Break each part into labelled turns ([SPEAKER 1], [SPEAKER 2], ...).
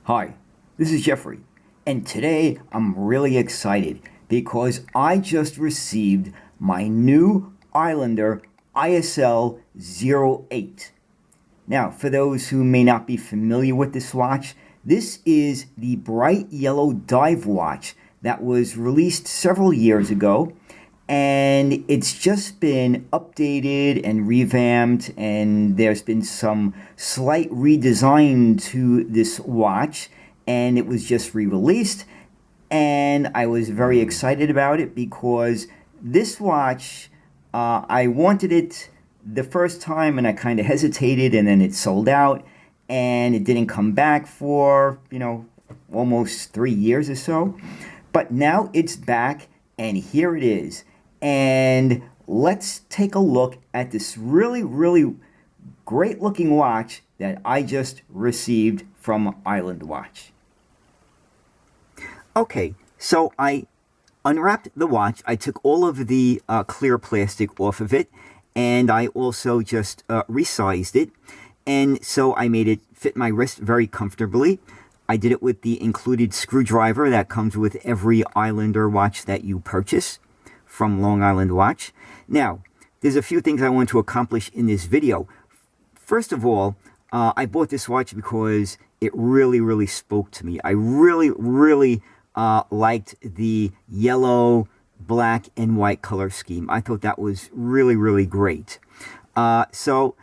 [SPEAKER 1] Hi, this is Jeffrey, and today I'm really excited because I just received my new Islander ISL-08. Now, for those who may not be familiar with this watch, this is the bright yellow dive watch that was released several years ago, and it's just been updated and revamped, and there's been some slight redesign to this watch, and it was just re-released, and I was very excited about it because this watch, I wanted it the first time and I kind of hesitated, and then it sold out and it didn't come back for, almost 3 years or so. But now it's back, and here it is. And let's take a look at this really, really great looking watch that I just received from Island Watch. Okay, so I unwrapped the watch. I took all of the clear plastic off of it, and I also just resized it. And so I made it fit my wrist very comfortably. I did it with the included screwdriver that comes with every Islander watch that you purchase from Long Island Watch. Now, there's a few things I want to accomplish in this video. First of all, I bought this watch because it really, really spoke to me. I really, really liked the yellow, black, and white color scheme. I thought that was really, really great. So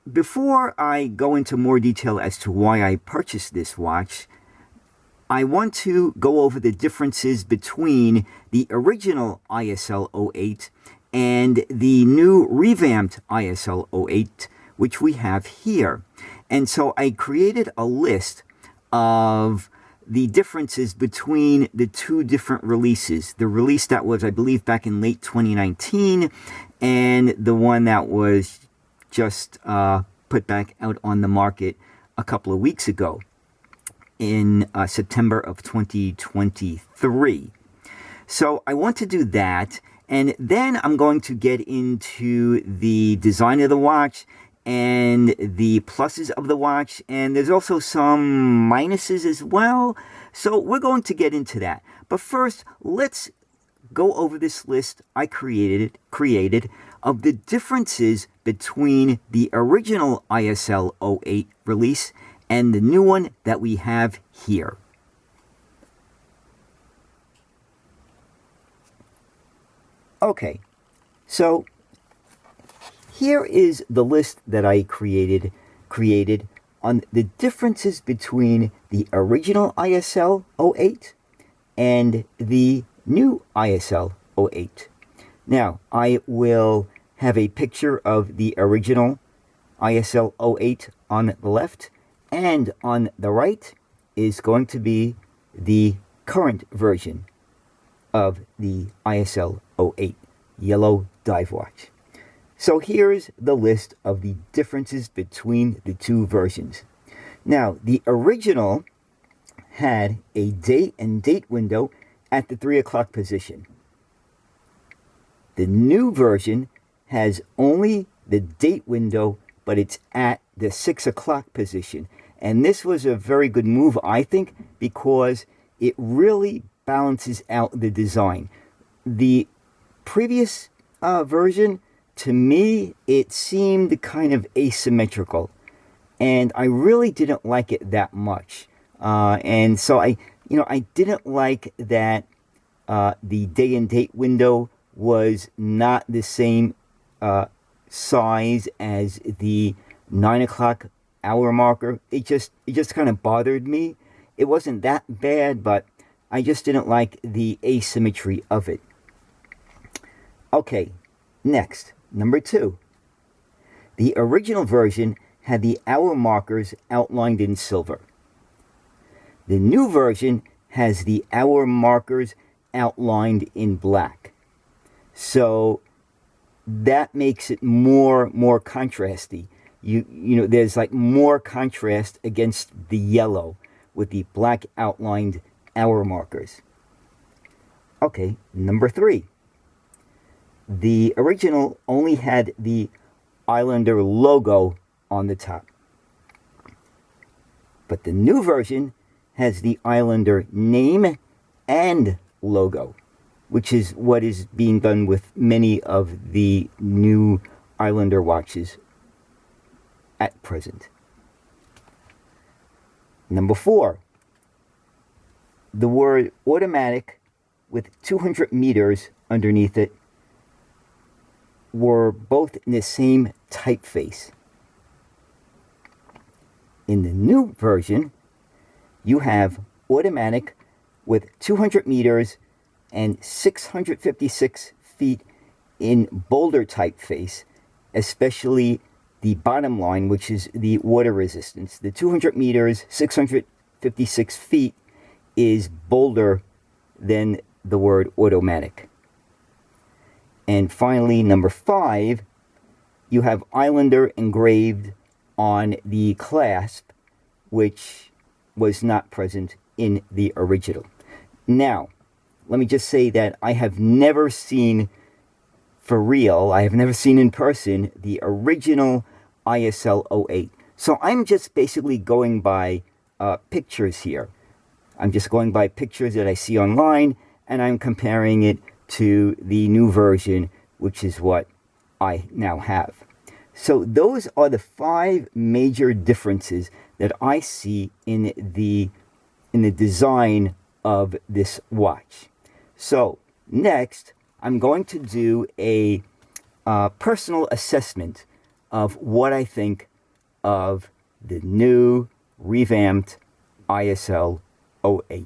[SPEAKER 1] before I go into more detail as to why I purchased this watch, I want to go over the differences between the original ISL-08 and the new revamped ISL-08, which we have here. And so I created a list of the differences between the two different releases. The release that was, I believe, back in late 2019, and the one that was just put back out on the market a couple of weeks ago in September of 2023. So I want to do that, and then I'm going to get into the design of the watch and the pluses of the watch, and there's also some minuses as well. So we're going to get into that. But first, let's go over this list I created of the differences between the original ISL-08 release and the new one that we have here. Okay, so here is the list that I created on the differences between the original ISL-08 and the new ISL-08. Now, I will have a picture of the original ISL-08 on the left, and on the right is going to be the current version of the ISL-08 yellow dive watch. So here's the list of the differences between the two versions. Now, the original had a date and date window at the 3 o'clock position. The new version has only the date window, but it's at the 6 o'clock position. And this was a very good move, I think, because it really balances out the design. The previous version, to me, it seemed kind of asymmetrical, and I really didn't like it that much. And so I didn't like that the day and date window was not the same size as the 9 o'clock hour marker. It just kind of bothered me. It wasn't that bad, but I just didn't like the asymmetry of it. Okay, next, number 2. The original version had the hour markers outlined in silver. The new version has the hour markers outlined in black. So that makes it more contrasty. You know, there's like more contrast against the yellow with the black outlined hour markers. Okay, number 3. The original only had the Islander logo on the top. But the new version has the Islander name and logo, which is what is being done with many of the new Islander watches at present. Number 4, the word automatic with 200 meters underneath it were both in the same typeface. In the new version, you have automatic with 200 meters and 656 feet in bolder typeface, especially the bottom line, which is the water resistance. The 200 meters, 656 feet is bolder than the word automatic. And finally, number 5, you have Islander engraved on the clasp, which was not present in the original. Now, let me just say that I have never seen for real, I have never seen in person the original ISL-08. So I'm just basically going by pictures here. I'm just going by pictures that I see online, and I'm comparing it to the new version, which is what I now have. So those are the 5 major differences that I see in the design of this watch. So next, I'm going to do a personal assessment of what I think of the new revamped ISL-08.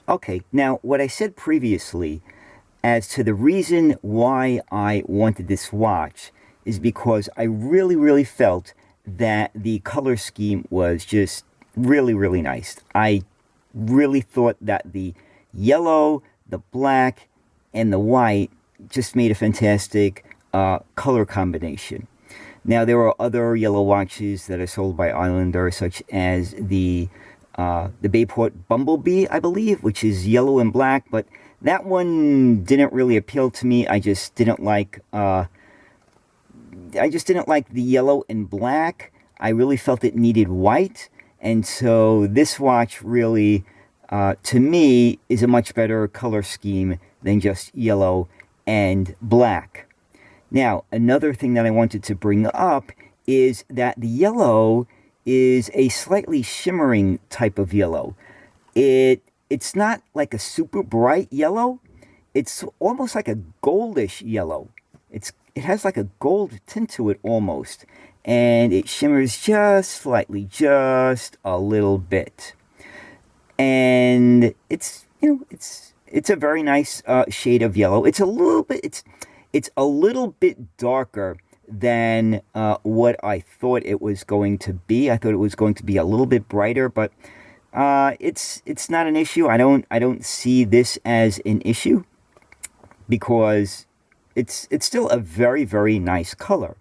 [SPEAKER 1] Okay, now what I said previously as to the reason why I wanted this watch is because I really felt that the color scheme was just really nice. I really thought that the yellow, the black, and the white just made a fantastic color combination. Now, there are other yellow watches that are sold by Islander, such as the Bayport Bumblebee, I believe, which is yellow and black, but that one didn't really appeal to me. I just didn't like the yellow and black. I really felt it needed white, and so this watch really, to me, is a much better color scheme than just yellow and black. Now, another thing that I wanted to bring up is that the yellow is a slightly shimmering type of yellow. It's not like a super bright yellow. It's almost like a goldish yellow. It has like a gold tint to it almost, and it shimmers just slightly, just a little bit. And it's a very nice shade of yellow. It's a little bit darker than what I thought it was going to be. I thought it was going to be a little bit brighter, but it's not an issue. I don't see this as an issue because it's still a very nice color.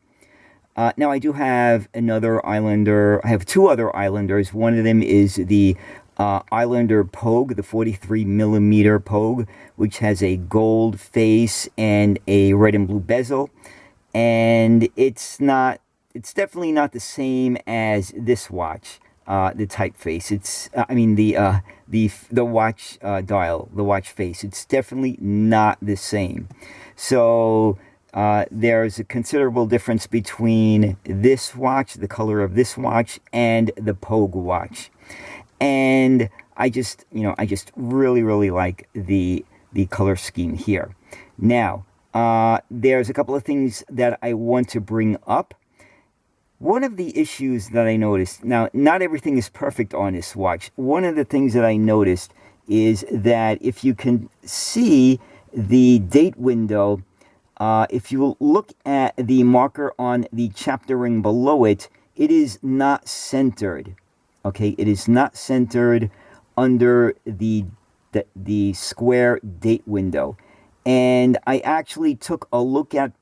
[SPEAKER 1] Now I do have another Islander. I have 2 other Islanders. One of them is the Islander Pogue, the 43mm Pogue, which has a gold face and a red and blue bezel. And it's definitely not the same as this watch, the typeface. The watch dial, the watch face. It's definitely not the same. So there's a considerable difference between this watch, the color of this watch, and the Pogue watch. And I just really like the color scheme here. Now, there's a couple of things that I want to bring up. One of the issues that I noticed, now, not everything is perfect on this watch. One of the things that I noticed is that if you can see the date window, if you look at the marker on the chapter ring below it, it is not centered. Okay, it is not centered under the square date window. And I actually took a look at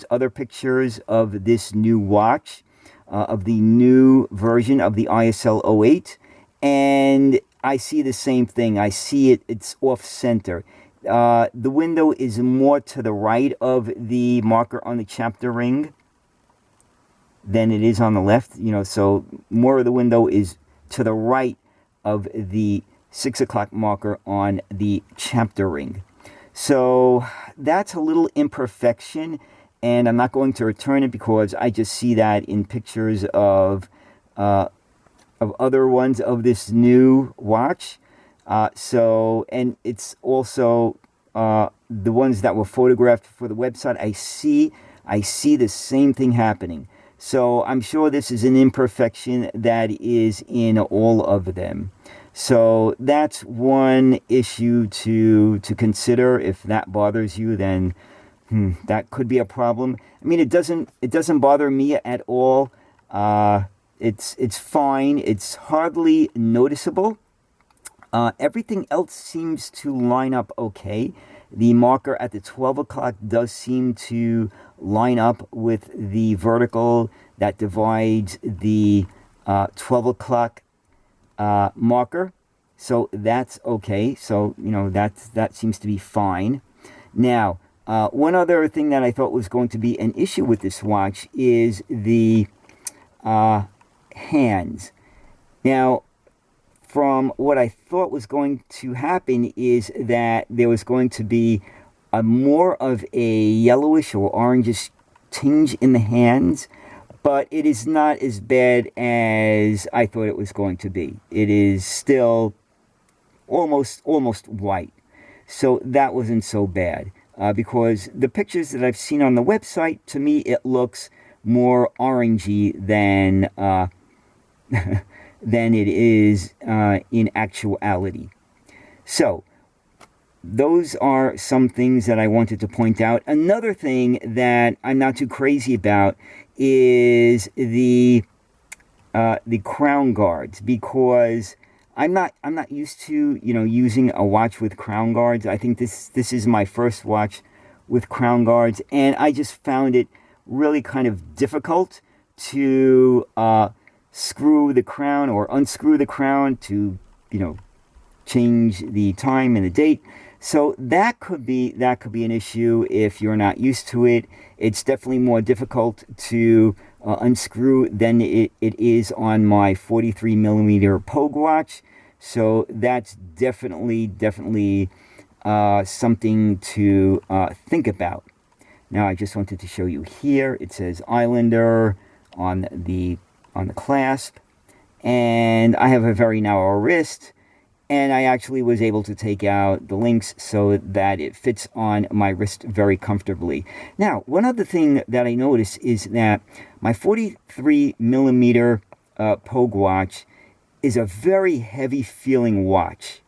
[SPEAKER 1] other pictures of this new watch, of the new version of the ISL-08, and I see the same thing. I see it's off-center. The window is more to the right of the marker on the chapter ring. than it is on the left. So more of the window is to the right of the 6 o'clock marker on the chapter ring. So that's a little imperfection, and I'm not going to return it because I just see that in pictures of other ones of this new watch. And it's also the ones that were photographed for the website. I see the same thing happening. So I'm sure this is an imperfection that is in all of them. So that's one issue to consider. If that bothers you, then that could be a problem. I mean, it doesn't bother me at all. It's fine. It's hardly noticeable. Everything else seems to line up okay. The marker at the 12 o'clock does seem to line up with the vertical that divides the 12 o'clock marker. So that's okay. So, that seems to be fine. Now, one other thing that I thought was going to be an issue with this watch is the hands. Now, from what I thought was going to happen is that there was going to be more of a yellowish or orangish tinge in the hands, but it is not as bad as I thought it was going to be. It is still almost white. So that wasn't so bad, because the pictures that I've seen on the website, to me it looks more orangey than than it is in actuality. So those are some things that I wanted to point out. Another thing that I'm not too crazy about is the crown guards, because I'm not used to using a watch with crown guards. I think this is my first watch with crown guards, and I just found it really kind of difficult to screw the crown or unscrew the crown to change the time and the date. So that could be an issue if you're not used to it. It's definitely more difficult to unscrew than it is on my 43 millimeter Pogue watch. So that's definitely something to think about. Now I just wanted to show you here. It says Islander on the clasp, and I have a very narrow wrist, and I actually was able to take out the links so that it fits on my wrist very comfortably. Now, one other thing that I noticed is that my 43 millimeter Pogue watch is a very heavy feeling watch.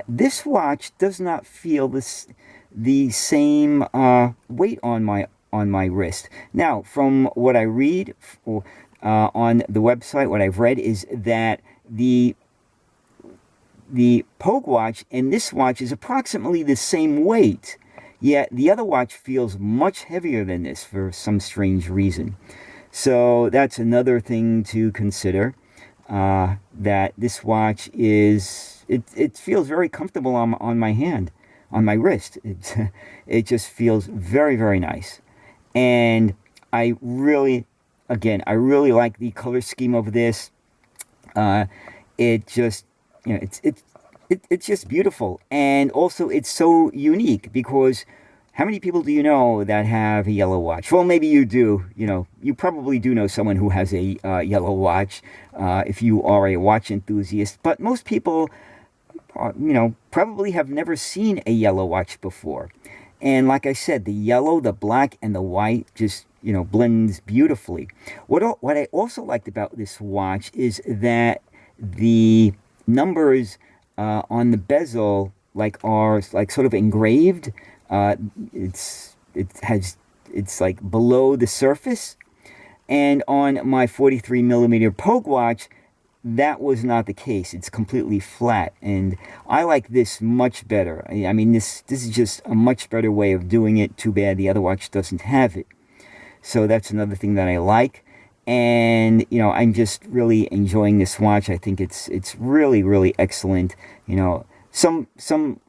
[SPEAKER 1] This watch does not feel the same weight on my wrist. Now, from what I read on the website, what I've read is that the Pogue watch and this watch is approximately the same weight, yet the other watch feels much heavier than this for some strange reason. So that's another thing to consider, that this watch it feels very comfortable on my hand, on my wrist. It just feels very, very nice. And I really like the color scheme of this. It just, it's just beautiful. And also it's so unique, because how many people do you know that have a yellow watch? Well, maybe you do. You probably do know someone who has a yellow watch, if you are a watch enthusiast. But most people, probably have never seen a yellow watch before. And like I said, the yellow, the black, and the white just, blends beautifully. What I also liked about this watch is that the numbers on the bezel are sort of engraved. It's like below the surface. And on my 43 millimeter Pogue watch, that was not the case. It's completely flat, and I like this much better. I mean, this is just a much better way of doing it. Too bad the other watch doesn't have it. So that's another thing that I like. And I'm just really enjoying this watch. I think it's really, really excellent. Some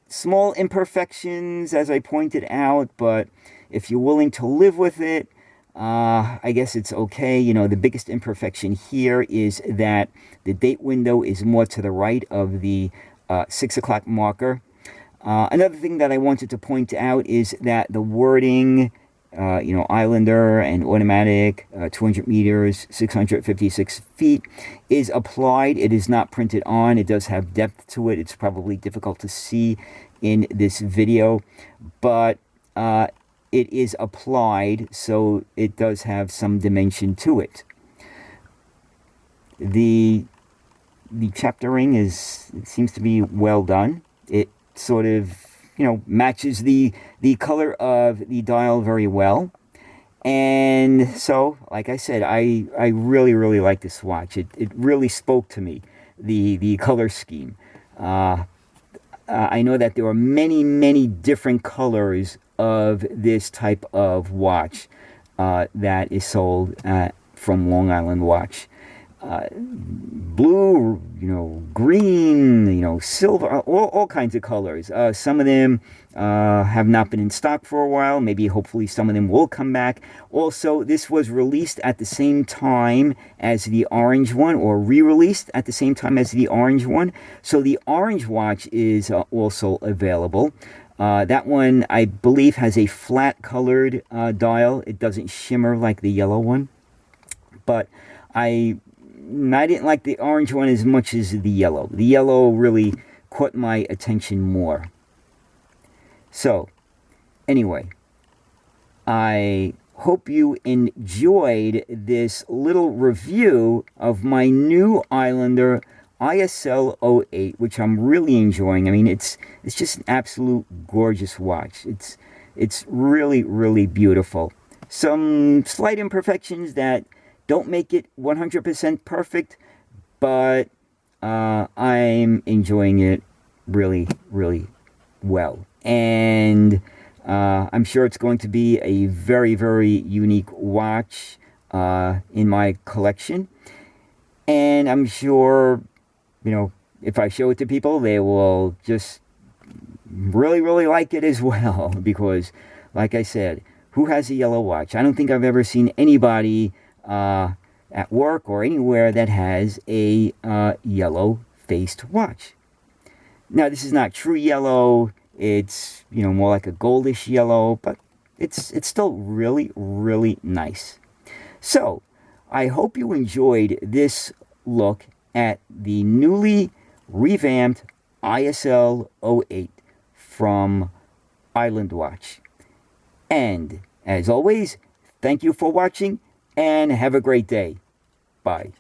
[SPEAKER 1] small imperfections, as I pointed out, but if you're willing to live with it, I guess it's okay. You know, the biggest imperfection here is that the date window is more to the right of the 6 o'clock marker. Another thing that I wanted to point out is that the wording, you know, Islander and automatic, 200 meters, 656 feet, is applied. It is not printed on. It does have depth to it. It's probably difficult to see in this video, but it is applied, so it does have some dimension to it. The chaptering it seems to be well done. It sort of, you know, matches the color of the dial very well. And so, like I said, I really like this watch. It really spoke to me, the color scheme. I know that there are many different colors of this type of watch that is sold from Long Island Watch. Blue, you know, green, you know, silver, all kinds of colors. Some of them have not been in stock for a while. Maybe, hopefully, some of them will come back. Also, this was released at the same time as the orange one, or re-released at the same time as the orange one. So the orange watch is also available. That one, I believe, has a flat colored dial. It doesn't shimmer like the yellow one. But I didn't like the orange one as much as the yellow. The yellow really caught my attention more. So, anyway, I hope you enjoyed this little review of my new Islander ISL-08, which I'm really enjoying. I mean, it's just an absolute gorgeous watch. It's really beautiful. Some slight imperfections that don't make it 100% perfect, but I'm enjoying it really well. And I'm sure it's going to be a very unique watch in my collection. And I'm sure, you know, if I show it to people, they will just really like it as well. Because, like I said, who has a yellow watch? I don't think I've ever seen anybody at work or anywhere that has a yellow-faced watch. Now, this is not true yellow. It's, you know, more like a goldish yellow, but it's still really nice. So, I hope you enjoyed this look at the newly revamped ISL-08 from Island Watch. And, as always, thank you for watching, and have a great day. Bye.